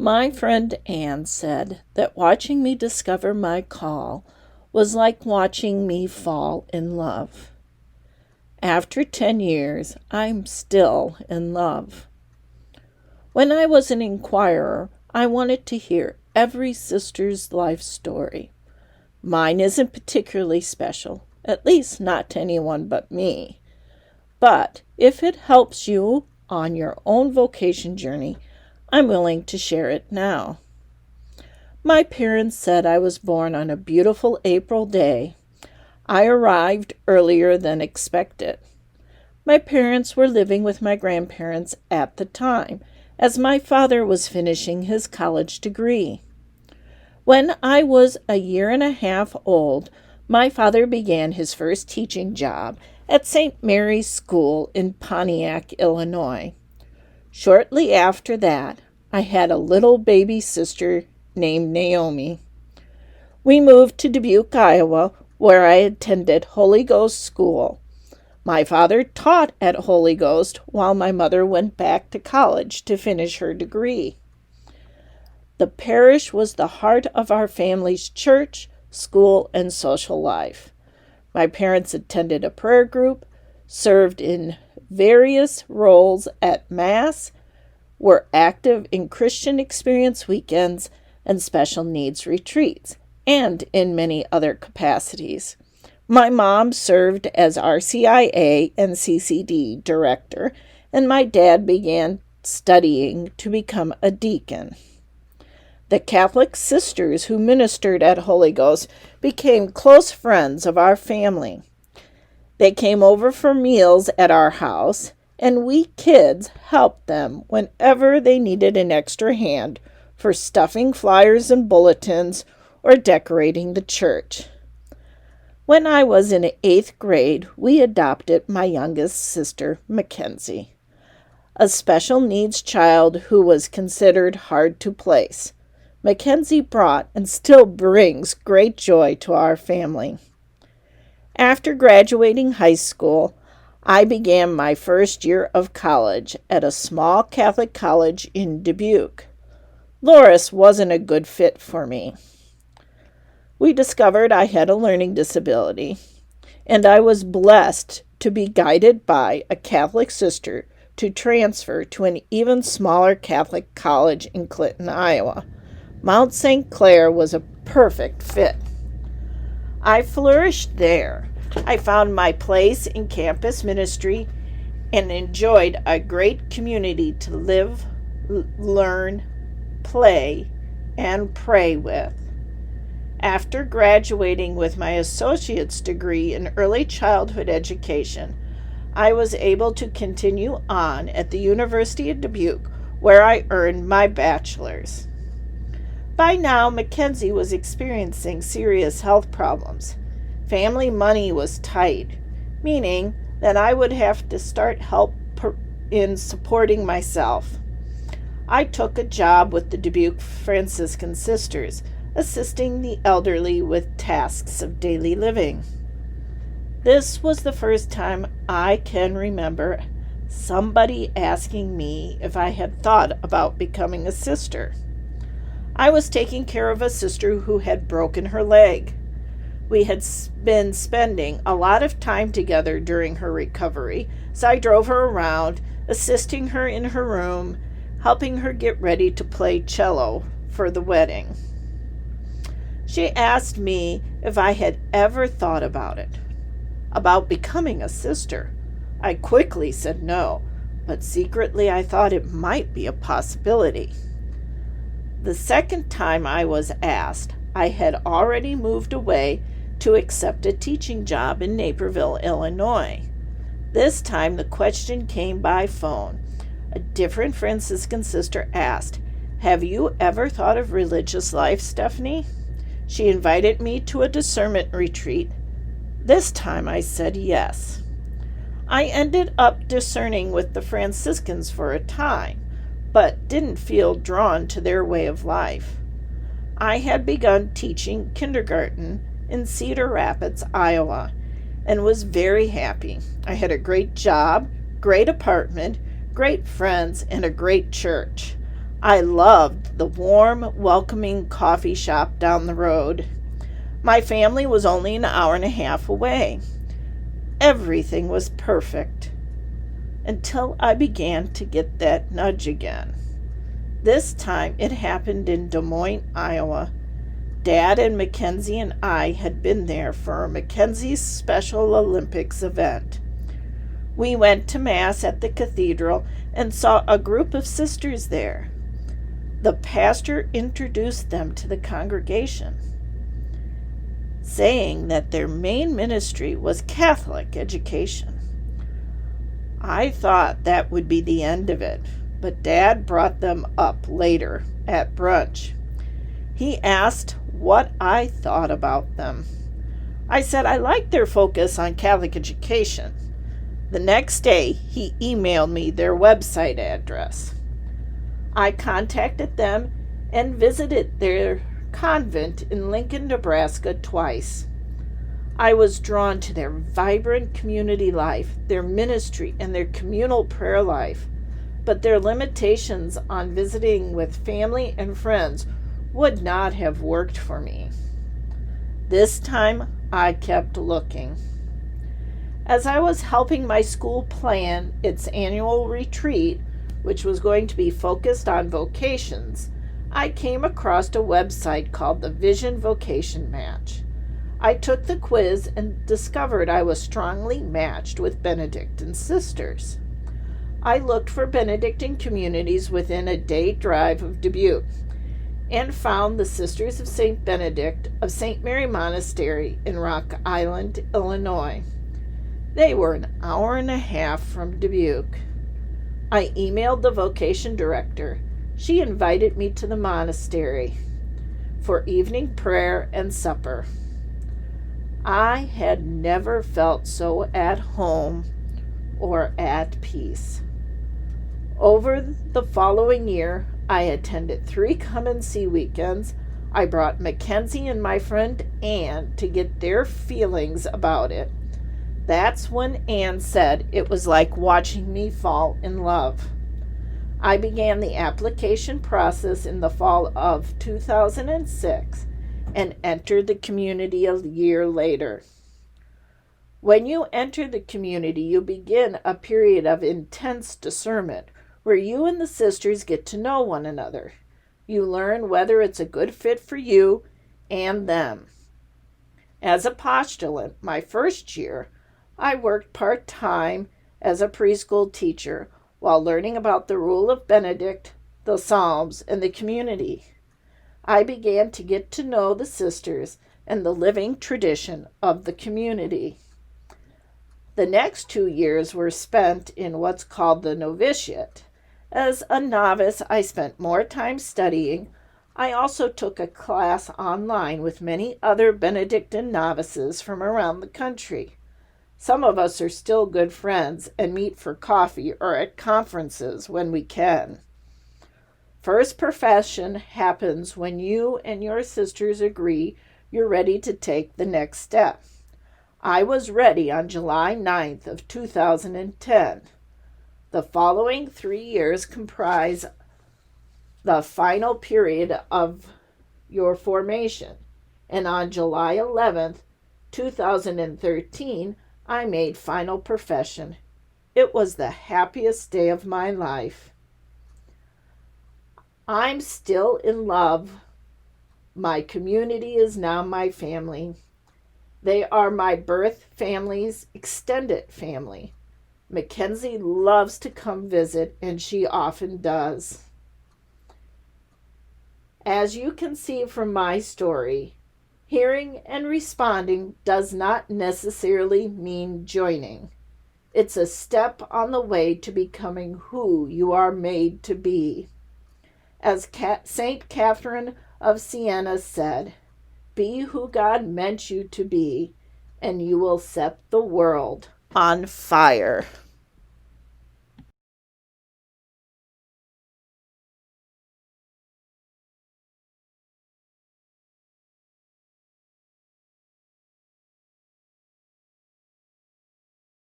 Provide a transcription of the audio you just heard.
My friend Anne said that watching me discover my call was like watching me fall in love. After 10 years, I'm still in love. When I was an inquirer, I wanted to hear every sister's life story. Mine isn't particularly special, at least not to anyone but me. But if it helps you on your own vocation journey, I'm willing to share it now. My parents said I was born on a beautiful April day. I arrived earlier than expected. My parents were living with my grandparents at the time, as my father was finishing his college degree. When I was a year and a half old, my father began his first teaching job at St. Mary's School in Pontiac, Illinois. Shortly after that, I had a little baby sister named Naomi. We moved to Dubuque, Iowa, where I attended Holy Ghost School. My father taught at Holy Ghost while my mother went back to college to finish her degree. The parish was the heart of our family's church, school, and social life. My parents attended a prayer group, served in various roles at Mass, were active in Christian Experience weekends and special needs retreats, and in many other capacities. My mom served as RCIA and CCD director, and my dad began studying to become a deacon. The Catholic sisters who ministered at Holy Ghost became close friends of our family. They came over for meals at our house, and we kids helped them whenever they needed an extra hand for stuffing flyers and bulletins or decorating the church. When I was in 8th grade, we adopted my youngest sister, Mackenzie, a special needs child who was considered hard to place. Mackenzie brought and still brings great joy to our family. After graduating high school, I began my first year of college at a small Catholic college in Dubuque. Loris wasn't a good fit for me. We discovered I had a learning disability, and I was blessed to be guided by a Catholic sister to transfer to an even smaller Catholic college in Clinton, Iowa. Mount St. Clair was a perfect fit. I flourished there. I found my place in campus ministry and enjoyed a great community to live, learn, play, and pray with. After graduating with my associate's degree in early childhood education, I was able to continue on at the University of Dubuque, where I earned my bachelor's. By now, Mackenzie was experiencing serious health problems. Family money was tight, meaning that I would have to start help in supporting myself. I took a job with the Dubuque Franciscan Sisters, assisting the elderly with tasks of daily living. This was the first time I can remember somebody asking me if I had thought about becoming a sister. I was taking care of a sister who had broken her leg. We had been spending a lot of time together during her recovery, so I drove her around, assisting her in her room, helping her get ready to play cello for the wedding. She asked me if I had ever thought about it, about becoming a sister. I quickly said no, but secretly I thought it might be a possibility. The second time I was asked, I had already moved away to accept a teaching job in Naperville, Illinois. This time the question came by phone. A different Franciscan sister asked, "Have you ever thought of religious life, Stefanie?" She invited me to a discernment retreat. This time I said yes. I ended up discerning with the Franciscans for a time, but didn't feel drawn to their way of life. I had begun teaching kindergarten in Cedar Rapids, Iowa, and was very happy. I had a great job, great apartment, great friends, and a great church. I loved the warm, welcoming coffee shop down the road. My family was only an hour and a half away. Everything was perfect until I began to get that nudge again. This time it happened in Des Moines, Iowa. Dad and Mackenzie and I had been there for Mackenzie's Special Olympics event. We went to Mass at the cathedral and saw a group of sisters there. The pastor introduced them to the congregation, saying that their main ministry was Catholic education. I thought that would be the end of it, but Dad brought them up later at brunch. He asked what I thought about them. I said I liked their focus on Catholic education. The next day, he emailed me their website address. I contacted them and visited their convent in Lincoln, Nebraska twice. I was drawn to their vibrant community life, their ministry, and their communal prayer life, but their limitations on visiting with family and friends would not have worked for me. This time, I kept looking. As I was helping my school plan its annual retreat, which was going to be focused on vocations, I came across a website called the Vision Vocation Match. I took the quiz and discovered I was strongly matched with Benedictine sisters. I looked for Benedictine communities within a day drive of Dubuque and found the Sisters of St. Benedict of St. Mary Monastery in Rock Island, Illinois. They were an hour and a half from Dubuque. I emailed the vocation director. She invited me to the monastery for evening prayer and supper. I had never felt so at home or at peace. Over the following year, I attended 3 come and see weekends. I brought Mackenzie and my friend Ann to get their feelings about it. That's when Ann said it was like watching me fall in love. I began the application process in the fall of 2006 and entered the community a year later. When you enter the community, you begin a period of intense discernment where you and the sisters get to know one another. You learn whether it's a good fit for you and them. As a postulant, my first year, I worked part-time as a preschool teacher while learning about the Rule of Benedict, the Psalms, and the community. I began to get to know the sisters and the living tradition of the community. The next 2 years were spent in what's called the novitiate. As a novice, I spent more time studying. I also took a class online with many other Benedictine novices from around the country. Some of us are still good friends and meet for coffee or at conferences when we can. First profession happens when you and your sisters agree you're ready to take the next step. I was ready on July 9th of 2010. The following 3 years comprise the final period of your formation, and on July 11th, 2013, I made final profession. It was the happiest day of my life. I'm still in love. My community is now my family. They are my birth family's extended family. Mackenzie loves to come visit, and she often does. As you can see from my story, hearing and responding does not necessarily mean joining. It's a step on the way to becoming who you are made to be. As St. Catherine of Siena said, "Be who God meant you to be, and you will set the world on fire."